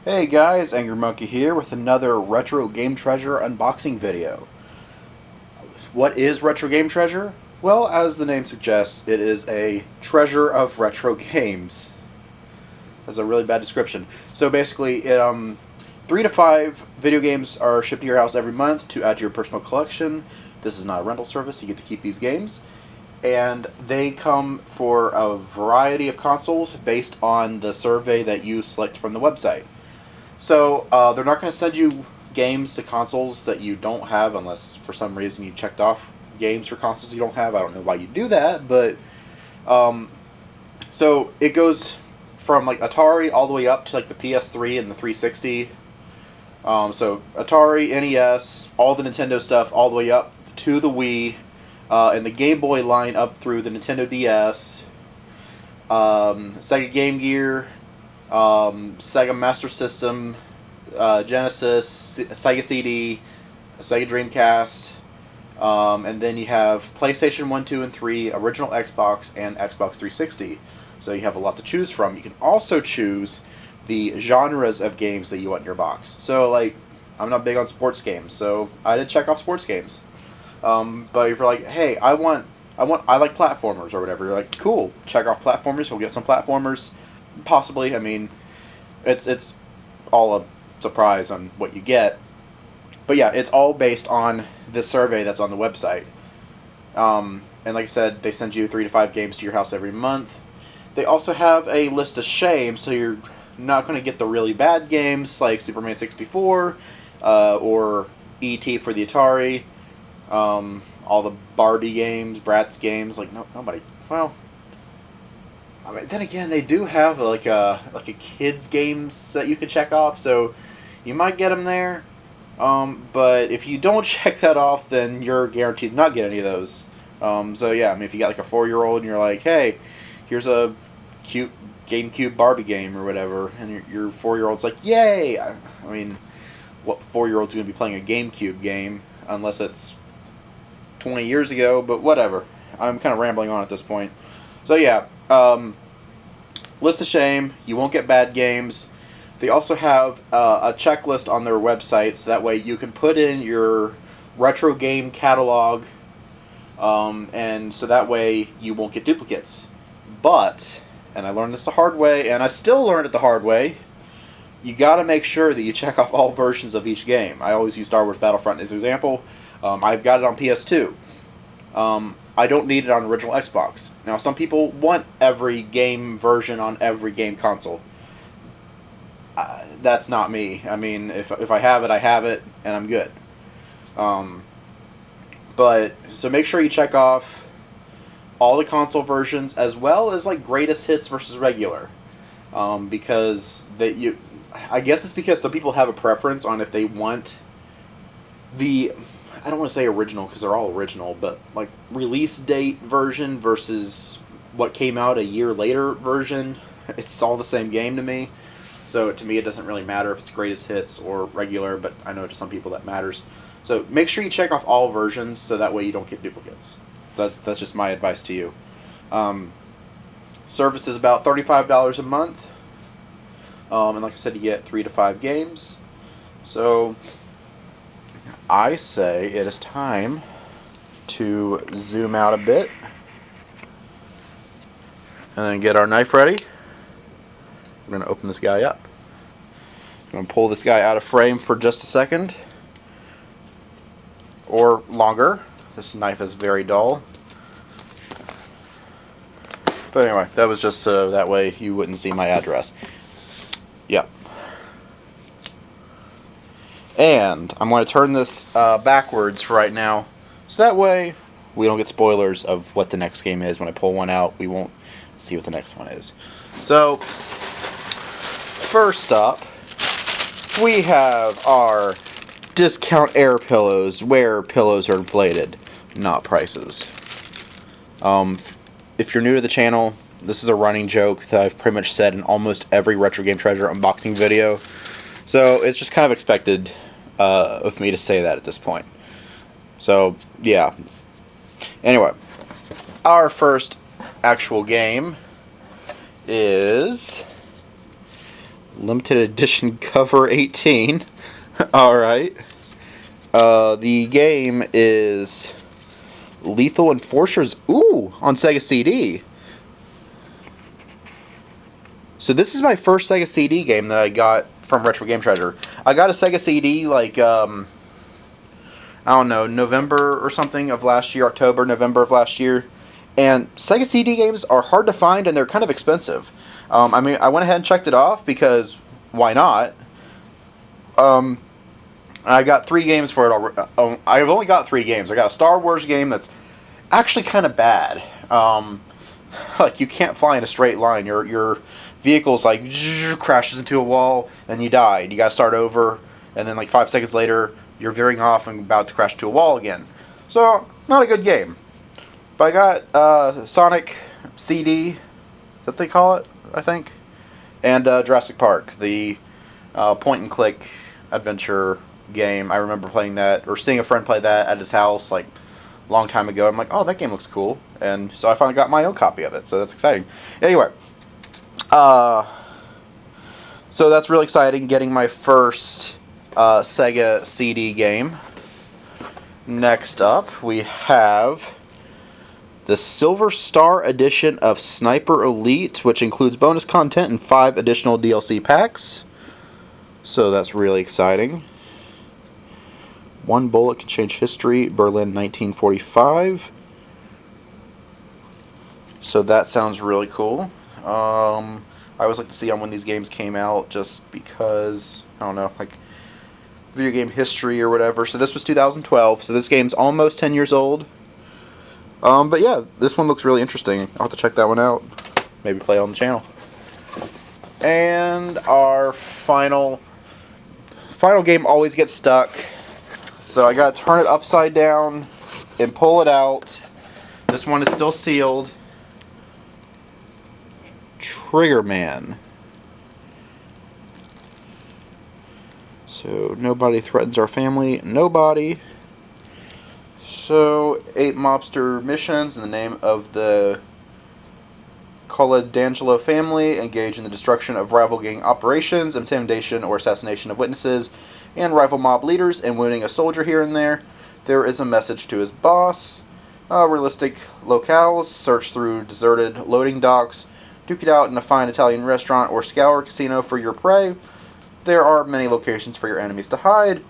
Hey guys, AngryMonkey here with another Retro Game Treasure unboxing video. What is Retro Game Treasure? Well, as the name suggests, it is a treasure of retro games. That's a really bad description. So basically, 3 to 5 video games are shipped to your house every month to add to your personal collection. This is not a rental service, you get to keep these games. And they come for a variety of consoles based on the survey that you select from the website. So, they're not going to send you games to consoles that you don't have unless for some reason you checked off games for consoles you don't have. I don't know why you do that, but so it goes from like Atari all the way up to like the PS3 and the 360. So Atari, NES, all the Nintendo stuff all the way up to the Wii, and the Game Boy line up through the Nintendo DS, Sega Game Gear, Sega Master System, Genesis, Sega CD, Sega Dreamcast, and then you have PlayStation 1, 2, and 3, original Xbox, and Xbox 360. So you have a lot to choose from. You can also choose the genres of games that you want in your box. So, like, I'm not big on sports games, so I did check off sports games. But if you're like, hey, I like platformers or whatever, you're like, cool, check off platformers, we'll get some platformers. Possibly, I mean, it's all a surprise on what you get. But yeah, it's all based on this survey that's on the website. And like I said, they send you 3 to 5 games to your house every month. They also have a list of shame, so you're not going to get the really bad games like Superman 64 or E.T. for the Atari. All the Barbie games, Bratz games, like nobody. Well, I mean, then again, they do have like a kids games that you can check off, so you might get them there. But if you don't check that off, then you're guaranteed to not get any of those. So yeah, I mean, if you got like a 4-year-old and you're like, hey, here's a cute GameCube Barbie game or whatever, and your 4-year-old's like, yay! I mean, what 4-year-old's going to be playing a GameCube game unless it's 20 years ago? But whatever. I'm kind of rambling on at this point. So yeah. List of shame. You won't get bad games. They also have a checklist on their website, so that way you can put in your retro game catalog, and so that way you won't get duplicates. But, and I learned this the hard way, and I still learned it the hard way, you gotta make sure that you check off all versions of each game. I always use Star Wars Battlefront as an example. I've got it on PS2. I don't need it on original Xbox. Now, some people want every game version on every game console. That's not me. I mean, if I have it, I have it, and I'm good. But, so make sure you check off all the console versions, as well as, like, greatest hits versus regular. Because I guess it's because some people have a preference on if they want the, I don't want to say original because they're all original, but like release date version versus what came out a year later version. It's all the same game to me. So to me, it doesn't really matter if it's greatest hits or regular, but I know to some people that matters. So make sure you check off all versions so that way you don't get duplicates. That's just my advice to you. Service is about $35 a month. And like I said, you get 3 to 5 games. So I say it is time to zoom out a bit and then get our knife ready. We're going to open this guy up. I'm going to pull this guy out of frame for just a second, or longer. This knife is very dull. But anyway, that was just that way you wouldn't see my address. Yep. And I'm going to turn this backwards for right now, so that way we don't get spoilers of what the next game is. When I pull one out, we won't see what the next one is. So, first up, we have our discount air pillows, where pillows are inflated, not prices. If you're new to the channel, this is a running joke that I've pretty much said in almost every Retro Game Treasure unboxing video. So it's just kind of expected of me to say that at this point. So, yeah. Anyway, our first actual game is limited edition cover 18. Alright. The game is Lethal Enforcers. Ooh, on Sega CD. So this is my first Sega CD game that I got from Retro Game Treasure. I got a Sega CD like, I don't know, November or something of last year, October, November of last year. And Sega CD games are hard to find and they're kind of expensive. I mean, I went ahead and checked it off because why not? I got 3 games for it. I've only got 3 games. I got a Star Wars game that's actually kind of bad. Like, you can't fly in a straight line. Your vehicle's like crashes into a wall and you die. You gotta start over, and then like 5 seconds later, you're veering off and about to crash into a wall again. So, not a good game. But I got Sonic CD, is that they call it, I think, and Jurassic Park, the point-and-click adventure game. I remember playing that, or seeing a friend play that at his house, like, a long time ago. I'm like, oh, that game looks cool. And so I finally got my own copy of it, so that's exciting. Anyway, so that's really exciting, getting my first Sega CD game. Next up, we have the Silver Star edition of Sniper Elite, which includes bonus content and 5 additional DLC packs. So that's really exciting. One bullet can change history, Berlin 1945. So that sounds really cool. I always like to see on when these games came out, just because, I don't know, like video game history or whatever. So this was 2012, so this game's almost 10 years old. But yeah, this one looks really interesting. I'll have to check that one out. Maybe play it on the channel. And our final game always gets stuck. So I gotta turn it upside down and pull it out. This one is still sealed. Trigger Man. So nobody threatens our family. Nobody. So 8 mobster missions in the name of the Coladangelo family engage in the destruction of rival gang operations, intimidation or assassination of witnesses, and rival mob leaders, and wounding a soldier here and there. There is a message to his boss. Realistic locales. Search through deserted loading docks. Duke it out in a fine Italian restaurant or scour casino for your prey. There are many locations for your enemies to hide.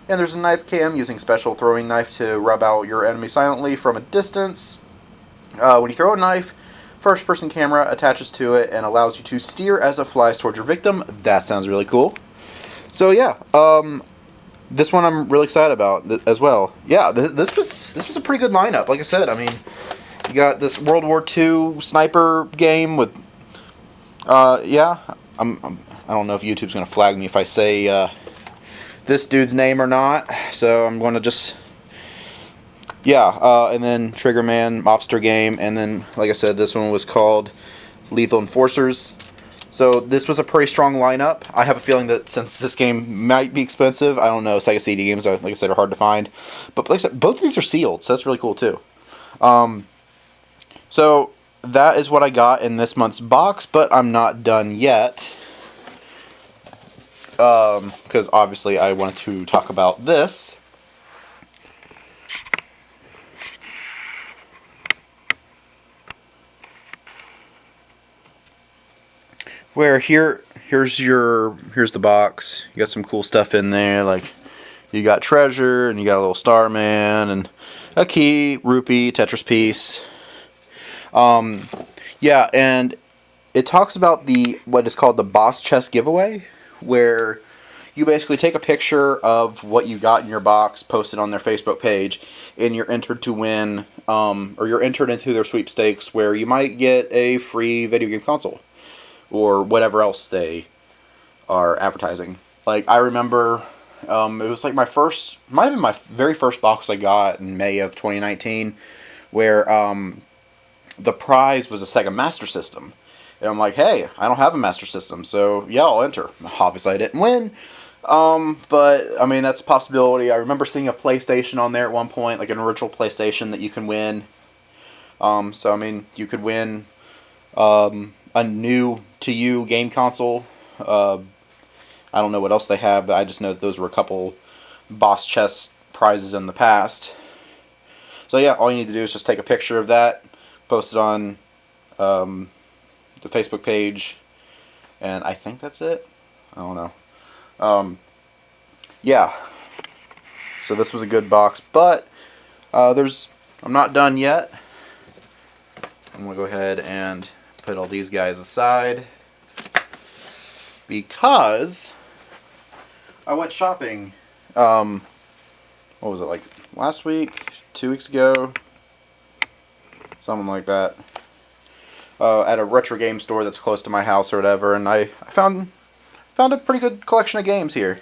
And there's a knife cam using special throwing knife to rub out your enemy silently from a distance. When you throw a knife, first person camera attaches to it and allows you to steer as it flies towards your victim. That sounds really cool. So yeah, this one I'm really excited about as well. Yeah, this was a pretty good lineup. Like I said, I mean, you got this World War II sniper game with, yeah, I don't know if YouTube's gonna flag me if I say this dude's name or not. So I'm gonna just, yeah, and then Trigger Man mobster game, and then like I said, this one was called Lethal Enforcers. So this was a pretty strong lineup. I have a feeling that since this game might be expensive, I don't know, Sega CD games, like I said, are hard to find. But like I said, both of these are sealed, so that's really cool too. So that is what I got in this month's box, but I'm not done yet. Because obviously I wanted to talk about this. Where here's the box. You got some cool stuff in there, like you got treasure, and you got a little Starman, and a key, rupee, Tetris piece. Yeah, and it talks about what is called the boss chest giveaway, where you basically take a picture of what you got in your box, post it on their Facebook page, and you're entered to win, or you're entered into their sweepstakes, where you might get a free video game console, or whatever else they are advertising. Like, I remember, it was like might have been my very first box I got in May of 2019, where the prize was a Sega Master System. And I'm like, hey, I don't have a Master System, so yeah, I'll enter. Obviously I didn't win, but I mean, that's a possibility. I remember seeing a PlayStation on there at one point, like an original PlayStation that you can win. So I mean, you could win a new to you game console, I don't know what else they have, but I just know that those were a couple boss chest prizes in the past. So yeah, all you need to do is just take a picture of that, post it on the Facebook page, and I think that's it. I don't know. Yeah. So this was a good box, but I'm not done yet. I'm gonna go ahead and put all these guys aside because I went shopping. What was it, like last week, 2 weeks ago, something like that. At a retro game store that's close to my house or whatever, and I found a pretty good collection of games here.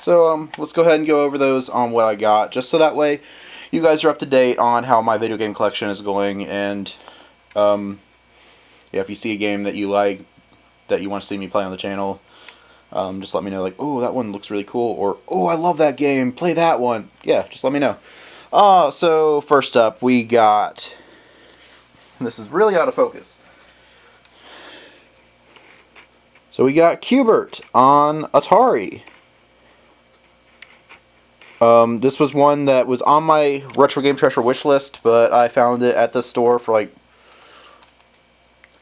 So let's go ahead and go over those on what I got, just so that way you guys are up to date on how my video game collection is going. And yeah, if you see a game that you like, that you want to see me play on the channel, just let me know, like, oh, that one looks really cool, or oh, I love that game, play that one. Yeah, just let me know. So first up we got, this is really out of focus. So we got Q*bert on Atari. This was one that was on my Retro Game Treasure wish list, but I found it at the store for like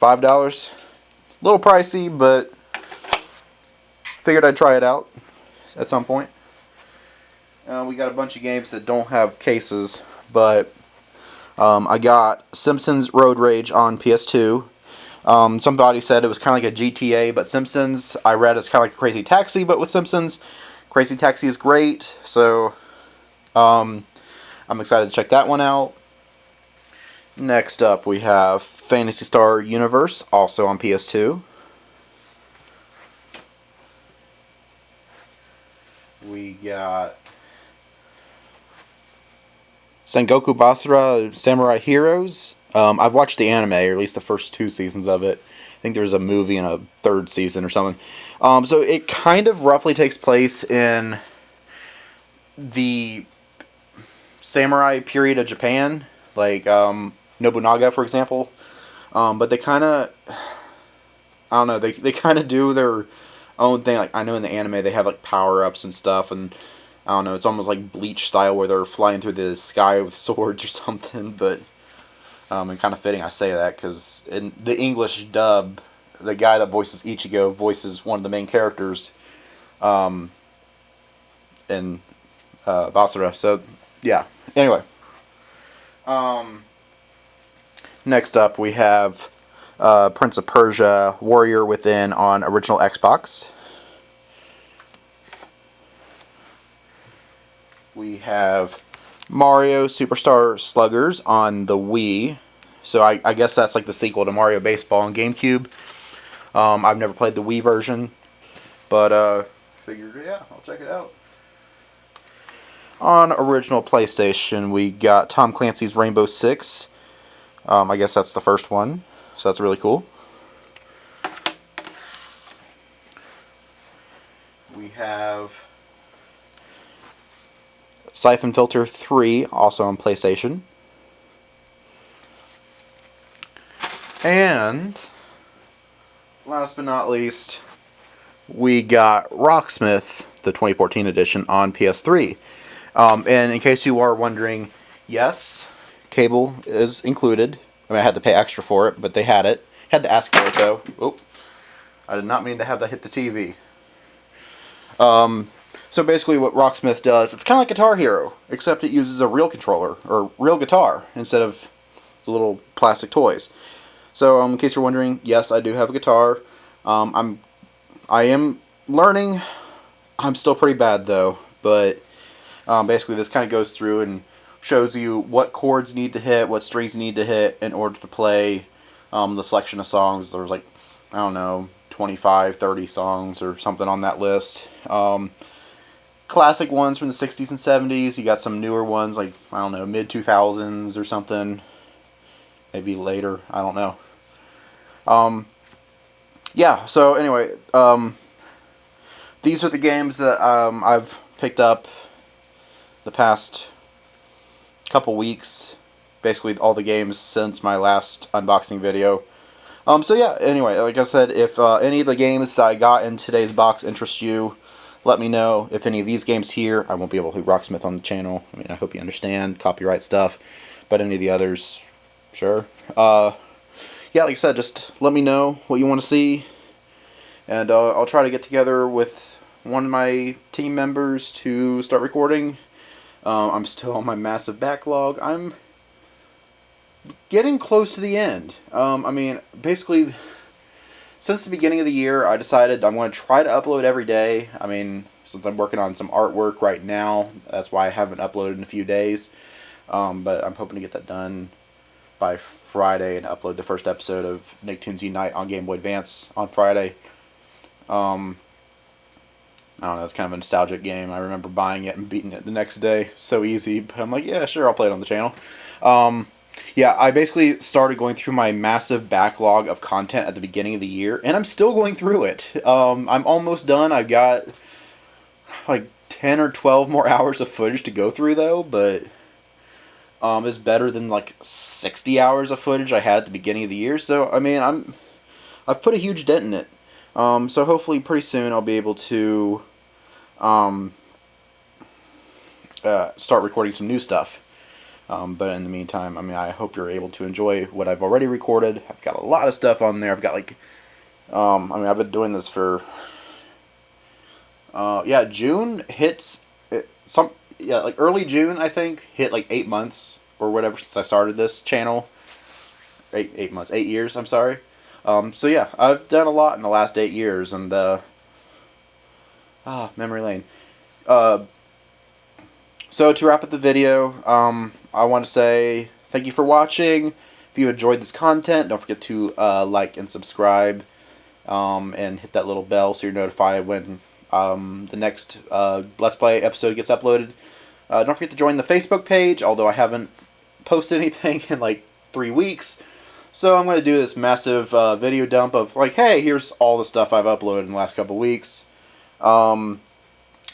$5. A little pricey, but figured I'd try it out at some point. We got a bunch of games that don't have cases, but I got Simpsons Road Rage on PS2. Somebody said it was kind of like a GTA, but Simpsons, I read, it's kind of like a Crazy Taxi, but with Simpsons. Crazy Taxi is great, so I'm excited to check that one out. Next up, we have Phantasy Star Universe, also on PS2. We got Sengoku Basara Samurai Heroes. I've watched the anime, or at least the first 2 seasons of it. I think there's a movie and a 3rd season or something. So it kind of roughly takes place in the samurai period of Japan, like Nobunaga, for example. But they kind of, I don't know, they kind of do their own thing. Like, I know in the anime they have like power-ups and stuff, and I don't know, it's almost like Bleach style where they're flying through the sky with swords or something. But and kind of fitting I say that, because in the English dub, the guy that voices Ichigo voices one of the main characters in Basara. So yeah. Anyway, next up we have Prince of Persia: Warrior Within on original Xbox. We have Mario Superstar Sluggers on the Wii. So I guess that's like the sequel to Mario Baseball on GameCube. I've never played the Wii version, but figured, yeah, I'll check it out. On original PlayStation, we got Tom Clancy's Rainbow Six. I guess that's the first one, so that's really cool. We have Siphon Filter 3, also on PlayStation. And last but not least, we got Rocksmith, the 2014 edition, on PS3. And in case you are wondering, yes, cable is included. I mean, I had to pay extra for it, but they had it. Had to ask for it, though. Oh, I did not mean to have that hit the TV. So basically what Rocksmith does, it's kind of like Guitar Hero, except it uses a real controller, or real guitar, instead of the little plastic toys. So in case you're wondering, yes, I do have a guitar. I am learning. I'm still pretty bad, though, but basically this kind of goes through and shows you what chords need to hit, what strings you need to hit in order to play the selection of songs. There's like, I don't know, 25, 30 songs or something on that list. Classic ones from the 60s and 70s. You got some newer ones, like, I don't know, mid-2000s or something. Maybe later, I don't know. Yeah, so anyway, these are the games that I've picked up the past couple weeks. Basically all the games since my last unboxing video. So yeah, anyway, like I said, if any of the games I got in today's box interest you, let me know. If any of these games here, I won't be able to Rocksmith on the channel. I mean, I hope you understand copyright stuff, but any of the others, sure. Yeah, like I said, just let me know what you want to see, and I'll try to get together with one of my team members to start recording. I'm still on my massive backlog. I'm getting close to the end. I mean, basically, since the beginning of the year, I decided I'm going to try to upload every day. I mean, since I'm working on some artwork right now, that's why I haven't uploaded in a few days. But I'm hoping to get that done by Friday and upload the first episode of Nicktoons Unite on Game Boy Advance on Friday. I don't know, it's kind of a nostalgic game. I remember buying it and beating it the next day. So easy, but I'm like, yeah, sure, I'll play it on the channel. Yeah, I basically started going through my massive backlog of content at the beginning of the year, and I'm still going through it. I'm almost done. I've got like 10 or 12 more hours of footage to go through, though, but it's better than like 60 hours of footage I had at the beginning of the year. So, I mean, I've put a huge dent in it. So hopefully pretty soon I'll be able to start recording some new stuff. But in the meantime, I mean, I hope you're able to enjoy what I've already recorded. I've got a lot of stuff on there. I've got like, I mean, I've been doing this for, yeah, June hits, like early June, I think, hit like 8 months or whatever since I started this channel. 8 months, 8 years, I'm sorry. So yeah, I've done a lot in the last 8 years, and, memory lane. So to wrap up the video, I want to say thank you for watching. If you enjoyed this content, don't forget to like and subscribe, and hit that little bell so you're notified when the next Let's Play episode gets uploaded. Don't forget to join the Facebook page, although I haven't posted anything in like 3 weeks. So I'm going to do this massive video dump of like, hey, here's all the stuff I've uploaded in the last couple weeks. Don't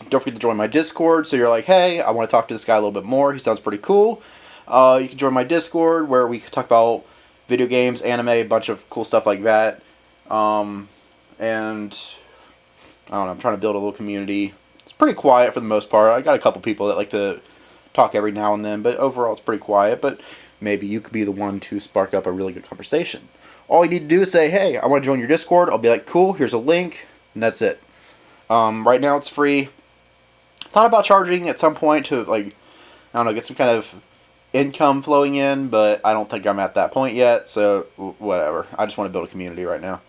forget to join my Discord, so you're like, hey, I want to talk to this guy a little bit more. He sounds pretty cool. You can join my Discord, where we talk about video games, anime, a bunch of cool stuff like that. And, I don't know, I'm trying to build a little community. It's pretty quiet for the most part. I got a couple people that like to talk every now and then, but overall it's pretty quiet. But maybe you could be the one to spark up a really good conversation. All you need to do is say, hey, I want to join your Discord. I'll be like, cool, here's a link, and that's it. Right now it's free. Thought about charging at some point to, like, I don't know, get some kind of income flowing in, but I don't think I'm at that point yet, so whatever. I just want to build a community right now.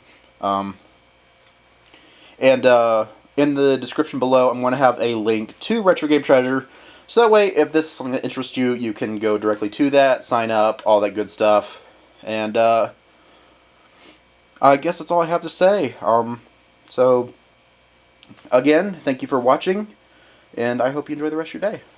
In the description below, I'm going to have a link to Retro Game Treasure, so that way, if this is something that interests you, you can go directly to that, sign up, all that good stuff, and I guess that's all I have to say. So, again, thank you for watching, and I hope you enjoy the rest of your day.